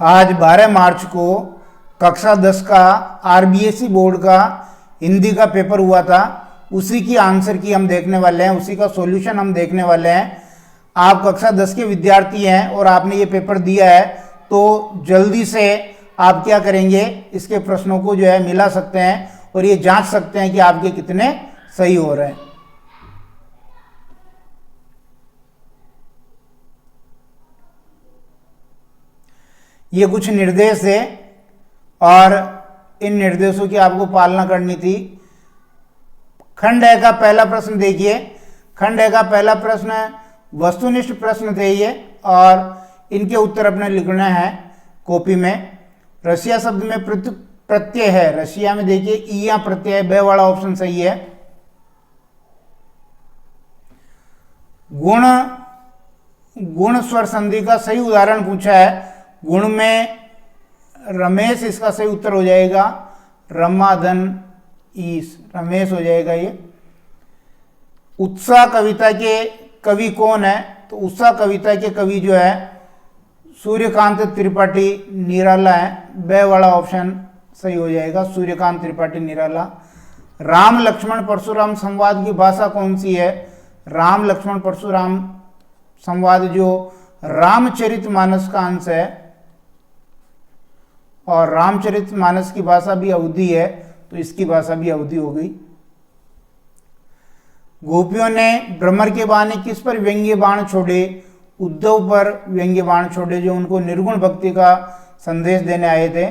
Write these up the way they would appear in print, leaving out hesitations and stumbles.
आज 12 मार्च को कक्षा 10 का आरबीएसई बोर्ड का हिंदी का पेपर हुआ था। उसी की आंसर की हम देखने वाले हैं, उसी का सॉल्यूशन हम देखने वाले हैं। आप कक्षा 10 के विद्यार्थी हैं और आपने ये पेपर दिया है, तो जल्दी से आप क्या करेंगे, इसके प्रश्नों को जो है मिला सकते हैं और ये जांच सकते हैं कि आपके कितने सही हो रहे हैं। ये कुछ निर्देश है और इन निर्देशों की आपको पालना करनी थी। खंड ए का पहला प्रश्न देखिए। खंड ए का पहला प्रश्न वस्तुनिष्ठ प्रश्न थे ये, और इनके उत्तर अपने लिखना है कॉपी में। रशिया शब्द में प्रत्यय है, रशिया में देखिए इया प्रत्यय, बे वाला ऑप्शन सही है। गुण स्वर संधि का सही उदाहरण पूछा है। गुण में रमेश, इसका सही उत्तर हो जाएगा रमाधन ईश, रमेश हो जाएगा ये। उत्साह कविता के कवि कौन है, तो उत्साह कविता के कवि जो है सूर्यकांत त्रिपाठी निराला है, बे वाला ऑप्शन सही हो जाएगा, सूर्यकांत त्रिपाठी निराला। राम लक्ष्मण परशुराम संवाद की भाषा कौन सी है, राम लक्ष्मण परशुराम संवाद जो रामचरितमानस का अंश है, और रामचरितमानस की भाषा भी अवधी है, तो इसकी भाषा भी अवधी हो गई। गोपियों ने भ्रमर के बहाने किस पर व्यंग्य बाण छोड़े, उद्धव पर व्यंग्य बाण छोड़े, जो उनको निर्गुण भक्ति का संदेश देने आए थे।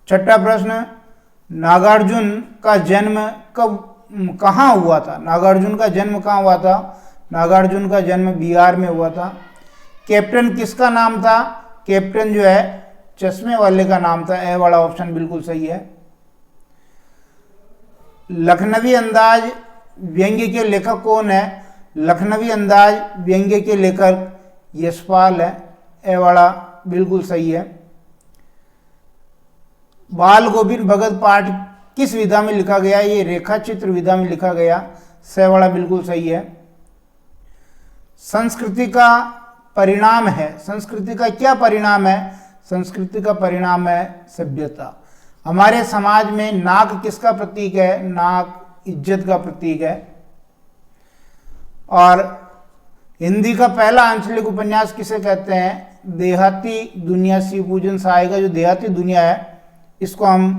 छठा प्रश्न, नागार्जुन का जन्म कहाँ हुआ था, नागार्जुन का जन्म कहाँ हुआ था, नागार्जुन का जन्म बिहार में हुआ था। कैप्टन किसका नाम था, कैप्टन जो है चश्मे वाले का नाम था, ए वाला ऑप्शन बिल्कुल सही है। लखनवी अंदाज व्यंग्य के लेखक कौन है, लखनवी अंदाज व्यंग्य के लेखक यशपाल है, ए वाला बिल्कुल सही है। बाल गोविंद भगत पाठ किस विधा में लिखा गया, ये रेखा चित्र विधा में लिखा गया, से वाला बिल्कुल सही है। संस्कृति का परिणाम है, संस्कृति का क्या परिणाम है, संस्कृति का परिणाम है सभ्यता। हमारे समाज में नाक किसका प्रतीक है, नाक इज्जत का प्रतीक है। और हिंदी का पहला आंचलिक उपन्यास किसे कहते हैं, देहाती दुनिया शिव पूजन सहाय का जो देहाती दुनिया है, इसको हम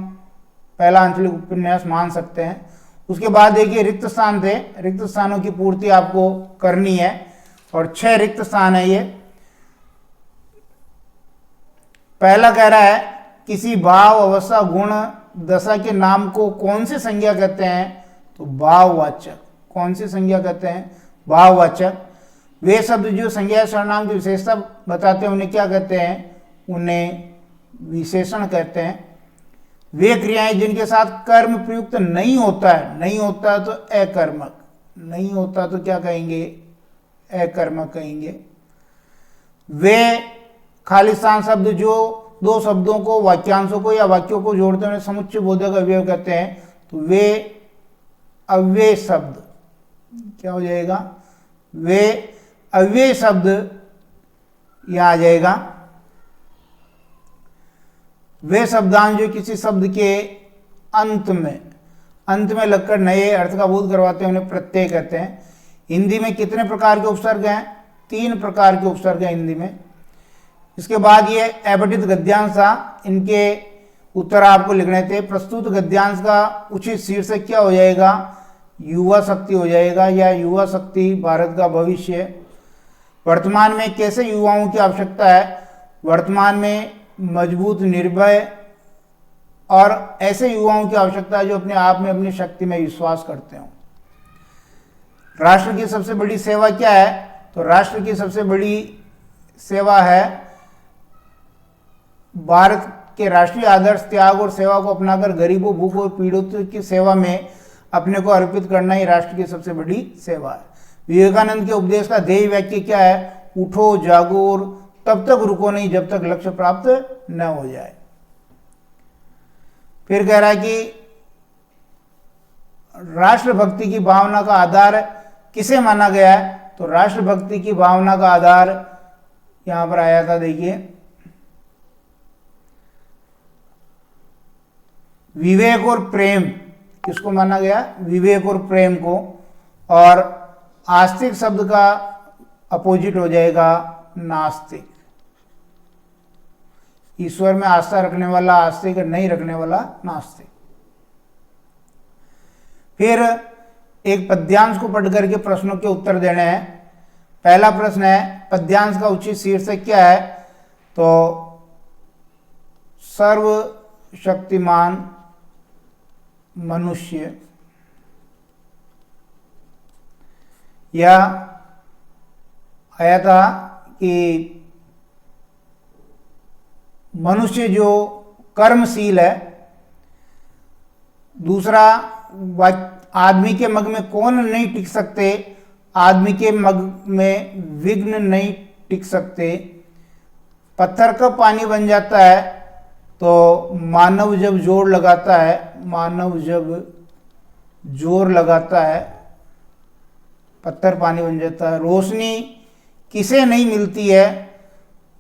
पहला आंचलिक उपन्यास मान सकते हैं। उसके बाद देखिए रिक्त स्थान थे, रिक्त स्थानों की पूर्ति आपको करनी है, और 6 रिक्त स्थान है ये। पहला कह रहा है किसी भाव अवस्था गुण दशा के नाम को कौन सी संज्ञा कहते हैं, तो भाववाचक। कौन सी संज्ञा कहते हैं, भाववाचक। वे शब्द जो संज्ञा सर्वनाम की विशेषता बताते हैं उन्हें क्या कहते हैं, उन्हें विशेषण कहते हैं। वे क्रियाएं जिनके साथ कर्म प्रयुक्त नहीं होता है, नहीं होता है तो अकर्मक, नहीं होता तो क्या कहेंगे, अकर्मक कहेंगे। वे खालिस्तान शब्द जो दो शब्दों को, वाक्यांशों को या वाक्यों को जोड़ते हैं समुच्चय बोधक अवयव कहते हैं, तो वे अव्यय शब्द क्या हो जाएगा, वे अव्यय शब्द यहां आ जाएगा। वे शब्दांश जो किसी शब्द के अंत में लगकर नए अर्थ का बोध करवाते हैं उन्हें प्रत्यय कहते हैं। हिंदी में कितने प्रकार के उपसर्ग हैं, 3 प्रकार के उपसर्ग हैं हिंदी में। इसके बाद ये अपठित गद्यांश था, इनके उत्तर आपको लिखने थे। प्रस्तुत गद्यांश का उचित शीर्षक क्या हो जाएगा, युवा शक्ति हो जाएगा, या युवा शक्ति भारत का भविष्य। वर्तमान में कैसे युवाओं की आवश्यकता है, वर्तमान में मजबूत, निर्भय और ऐसे युवाओं की आवश्यकता है जो अपने आप में, अपनी शक्ति में विश्वास करते हो। राष्ट्र की सबसे बड़ी सेवा क्या है, तो राष्ट्र की सबसे बड़ी सेवा है भारत के राष्ट्रीय आदर्श त्याग और सेवा को अपनाकर गरीबों, भूख और पीड़ितों की सेवा में अपने को अर्पित करना ही राष्ट्र की सबसे बड़ी सेवा है। विवेकानंद के उपदेश का ध्येय वाक्य क्या है, उठो जागो और तब तक रुको नहीं जब तक लक्ष्य प्राप्त न हो जाए। फिर कह रहा है कि राष्ट्रभक्ति की भावना का आधार किसे माना गया है, तो राष्ट्रभक्ति की भावना का आधार यहां पर आया था, देखिए विवेक और प्रेम किसको माना गया, विवेक और प्रेम को, और आस्तिक शब्द का अपोजिट हो जाएगा नास्तिक। ईश्वर में आस्था रखने वाला आस्तिक, नहीं रखने वाला नास्तिक। फिर एक पद्यांश को पढ़ करके प्रश्नों के उत्तर देने हैं। पहला प्रश्न है, पद्यांश का उचित शीर्षक क्या है, तो सर्वशक्तिमान मनुष्य, या आया था कि मनुष्य जो कर्मशील है। दूसरा, आदमी के मग में कौन नहीं टिक सकते, आदमी के मग में विघ्न नहीं टिक सकते। पत्थर कब पानी बन जाता है, तो मानव जब जोर लगाता है, मानव जब जोर लगाता है पत्थर पानी बन जाता है। रोशनी किसे नहीं मिलती है,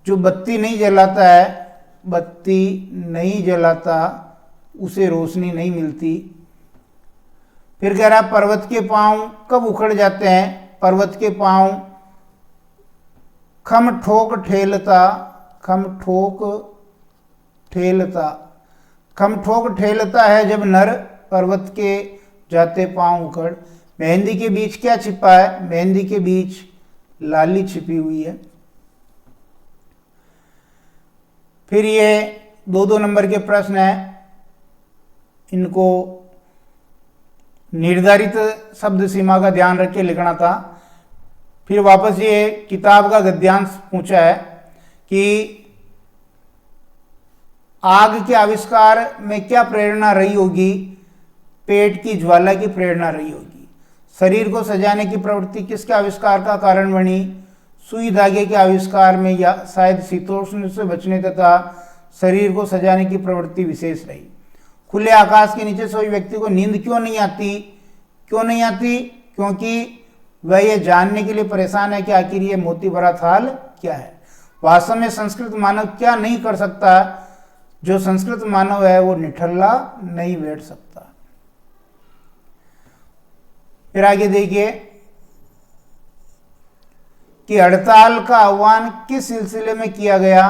जो बत्ती नहीं जलाता है, बत्ती नहीं जलाता उसे रोशनी नहीं मिलती। फिर कह रहा पर्वत के पांव कब उखड़ जाते हैं, पर्वत के पांव खम ठोक ठेलता, खम ठोक ठेलता, खम ठोक ठेलता है जब नर पर्वत के जाते पांव उखड़। मेहंदी के बीच क्या छिपा है, मेहंदी के बीच लाली छिपी हुई है। फिर ये 2-2 नंबर के प्रश्न हैं, इनको निर्धारित शब्द सीमा का ध्यान रख के लिखना था। फिर वापस ये किताब का गद्यांश पूछा है कि आग के आविष्कार में क्या प्रेरणा रही होगी, पेट की ज्वाला की प्रेरणा रही होगी। शरीर को सजाने की प्रवृत्ति किसके आविष्कार का कारण बनी, सुई धागे के आविष्कार में, या शायद शीतोष्ण से बचने तथा शरीर को सजाने की प्रवृत्ति विशेष रही। खुले आकाश के नीचे सोए व्यक्ति को नींद क्यों नहीं आती, क्यों नहीं आती, क्योंकि वह ये जानने के लिए परेशान है कि आखिर ये मोती भरा थाल क्या है। वास्तव में संस्कृत मानव क्या नहीं कर सकता, जो संस्कृत मानव है वो निठल्ला नहीं बैठ सकता। फिर आगे देखिए कि हड़ताल का आह्वान किस सिलसिले में किया गया,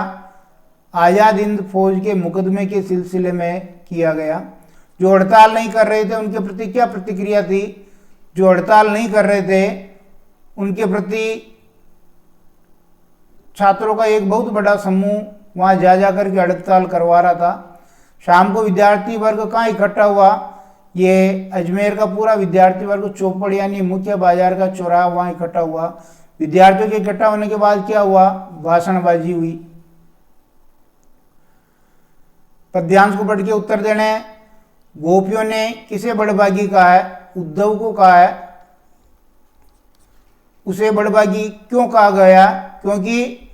आजाद हिंद फौज के मुकदमे के सिलसिले में किया गया। जो हड़ताल नहीं कर रहे थे उनके प्रति क्या प्रतिक्रिया थी, जो हड़ताल नहीं कर रहे थे उनके प्रति छात्रों का एक बहुत बड़ा समूह वहां जा करके हड़ताल करवा रहा था। शाम को विद्यार्थी वर्ग कहाँ इकट्ठा हुआ, ये अजमेर का पूरा विद्यार्थी वर्ग चौपड़ यानी मुख्य बाजार का चौराहा वहां इकट्ठा हुआ। विद्यार्थियों के इकट्ठा होने के बाद क्या हुआ, भाषणबाजी हुई। पद्यांश को पढ़ के उत्तर देने। गोपियों ने किसे बड़भागी कहा है, उद्धव को कहा है। उसे बड़भागी क्यों कहा गया, क्योंकि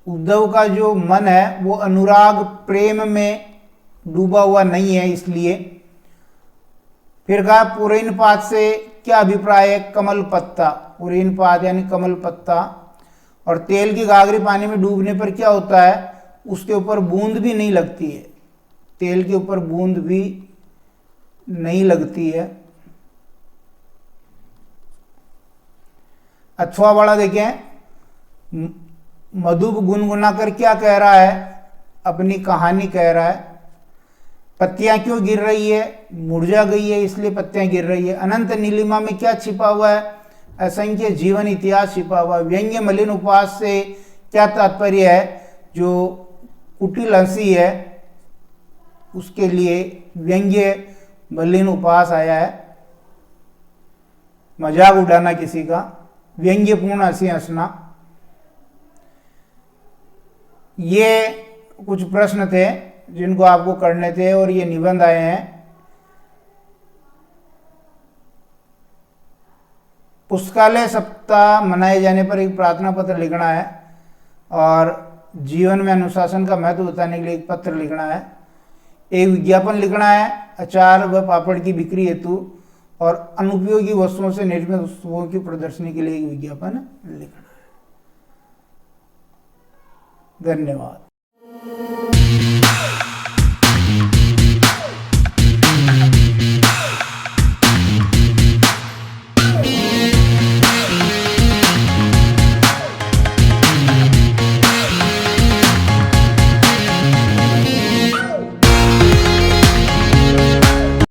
उद्धव का जो मन है वो अनुराग प्रेम में डूबा हुआ नहीं है, इसलिए। फिर कहा पुरैनपात से क्या अभिप्राय है, कमल पत्ता, पुरैनपात यानी कमल पत्ता। और तेल की गागरी पानी में डूबने पर क्या होता है, उसके ऊपर बूंद भी नहीं लगती है, तेल के ऊपर बूंद भी नहीं लगती है। अथवा वाला देखें, मधुप गुनगुना कर क्या कह रहा है, अपनी कहानी कह रहा है। पत्तियां क्यों गिर रही है, मुरझा गई है इसलिए पत्तियां गिर रही है। अनंत नीलिमा में क्या छिपा हुआ है, असंख्य जीवन इतिहास छिपा हुआ है। व्यंग्य मलिन उपहास से क्या तात्पर्य है, जो कुटिल हंसी है उसके लिए व्यंग्य मलिन उपहास आया है, मजाक उड़ाना किसी का, व्यंग्यपूर्ण हंसी हंसना। ये कुछ प्रश्न थे जिनको आपको करने थे और ये निबंध आए हैं। पुस्तकालय सप्ताह मनाए जाने पर एक प्रार्थना पत्र लिखना है और जीवन में अनुशासन का महत्व बताने के लिए एक पत्र लिखना है। एक विज्ञापन लिखना है अचार व पापड़ की बिक्री हेतु और अनुपयोगी वस्तुओं से निर्मित वस्तुओं की प्रदर्शनी के लिए एक विज्ञापन लिखना है। धन्यवाद।